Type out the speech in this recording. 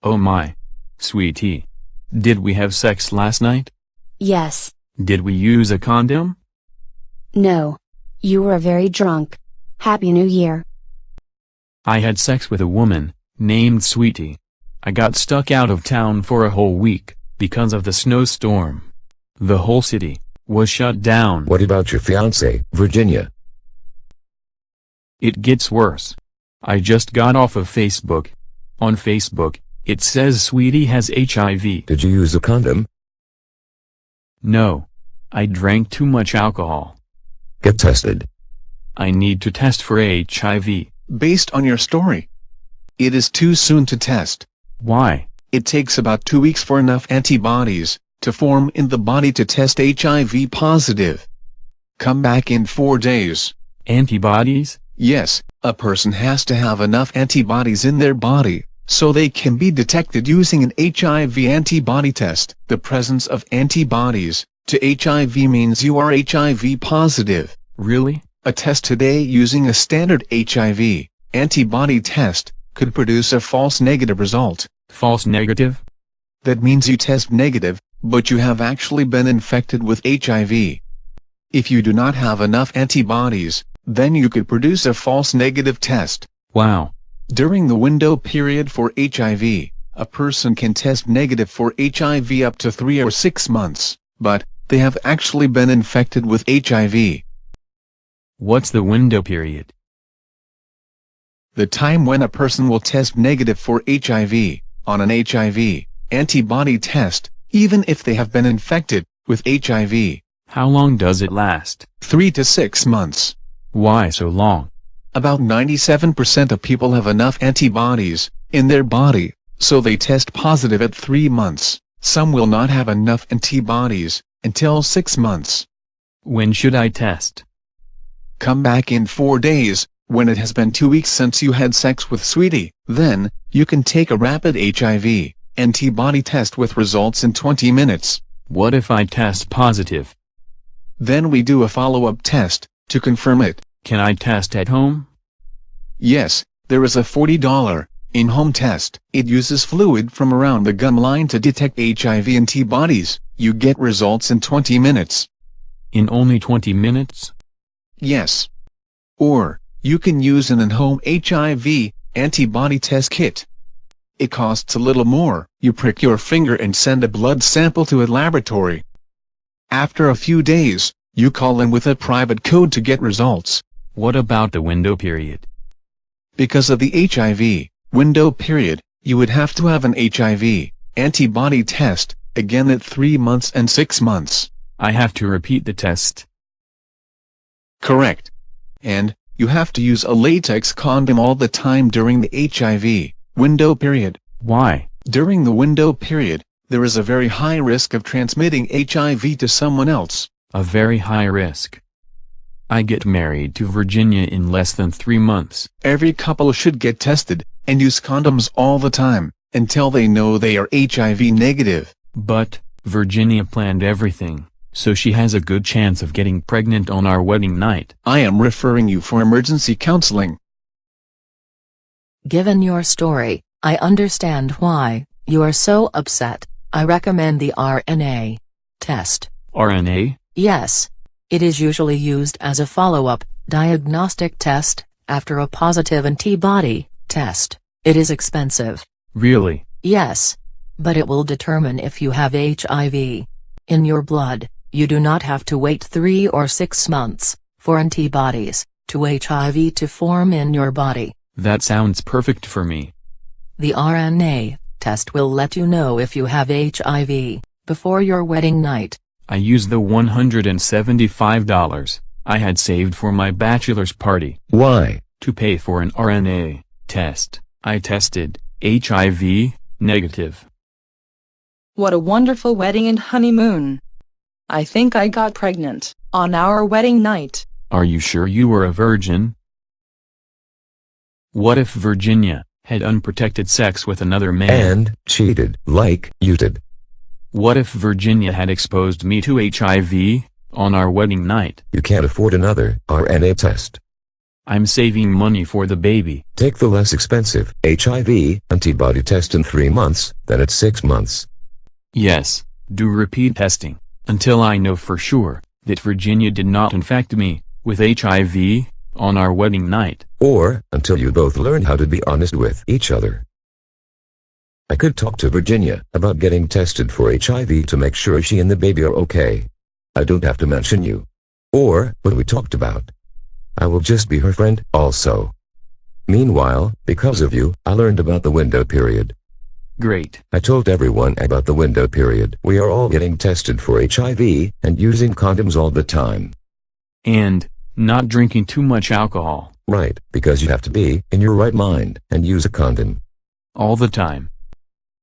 Oh my. Sweetie. Did we have sex last night? Yes. Did we use a condom? No. You were very drunk. Happy New Year. I had sex with a woman named Sweetie. I got stuck out of town for a whole week because of the snowstorm. The whole city was shut down. What about your fiancée, Virginia? It gets worse. I just got off of Facebook. On Facebook, it says Sweetie has HIV. Did you use a condom? No. I drank too much alcohol. Get tested. I need to test for HIV. Based on your story, it is too soon to test. Why? It takes about 2 weeks for enough antibodies to form in the body to test HIV positive. Come back in 4 days. Antibodies? Yes, a person has to have enough antibodies in their body, so they can be detected using an HIV antibody test. The presence of antibodies to HIV means you are HIV positive. Really? A test today using a standard HIV antibody test could produce a false negative result. False negative? That means you test negative, but you have actually been infected with HIV. If you do not have enough antibodies, then you could produce a false negative test. Wow. During the window period for HIV, a person can test negative for HIV up to 3 or 6 months, but they have actually been infected with HIV. What's the window period? The time when a person will test negative for HIV on an HIV antibody test, even if they have been infected with HIV. How long does it last? 3 to 6 months. Why so long? About 97% of people have enough antibodies in their body, so they test positive at 3 months. Some will not have enough antibodies until 6 months. When should I test? Come back in 4 days, when it has been 2 weeks since you had sex with Sweetie. Then, you can take a rapid HIV antibody test with results in 20 minutes. What if I test positive? Then we do a follow-up test to confirm it. Can I test at home? Yes, there is a $40 in-home test. It uses fluid from around the gum line to detect HIV antibodies. You get results in 20 minutes. In only 20 minutes? Yes. Or, you can use an in-home HIV antibody test kit. It costs a little more. You prick your finger and send a blood sample to a laboratory. After a few days, you call in with a private code to get results. What about the window period? Because of the HIV window period, you would have to have an HIV antibody test again at 3 months and 6 months. I have to repeat the test. Correct. And, you have to use a latex condom all the time during the HIV window period. Why? During the window period, there is a very high risk of transmitting HIV to someone else. A very high risk. I get married to Virginia in less than 3 months. Every couple should get tested, and use condoms all the time, until they know they are HIV negative. But, Virginia planned everything, so she has a good chance of getting pregnant on our wedding night. I am referring you for emergency counseling. Given your story, I understand why you are so upset. I recommend the RNA test. RNA? Yes. It is usually used as a follow-up diagnostic test after a positive antibody test. It is expensive. Really? Yes. But it will determine if you have HIV in your blood. You do not have to wait 3 or 6 months for antibodies to HIV to form in your body. That sounds perfect for me. The RNA test will let you know if you have HIV before your wedding night. I used the $175 I had saved for my bachelor's party. Why? To pay for an RNA test. I tested HIV negative. What a wonderful wedding and honeymoon. I think I got pregnant on our wedding night. Are you sure you were a virgin? What if Virginia had unprotected sex with another man? And cheated, like you did. What if Virginia had exposed me to HIV on our wedding night? You can't afford another RNA test. I'm saving money for the baby. Take the less expensive HIV antibody test in 3 months than at 6 months. Yes, do repeat testing, until I know for sure that Virginia did not infect me with HIV on our wedding night. Or until you both learn how to be honest with each other. I could talk to Virginia about getting tested for HIV to make sure she and the baby are okay. I don't have to mention you. Or what we talked about. I will just be her friend, also. Meanwhile, because of you, I learned about the window period. Great. I told everyone about the window period. We are all getting tested for HIV, and using condoms all the time. And not drinking too much alcohol. Right, because you have to be in your right mind, and use a condom. All the time.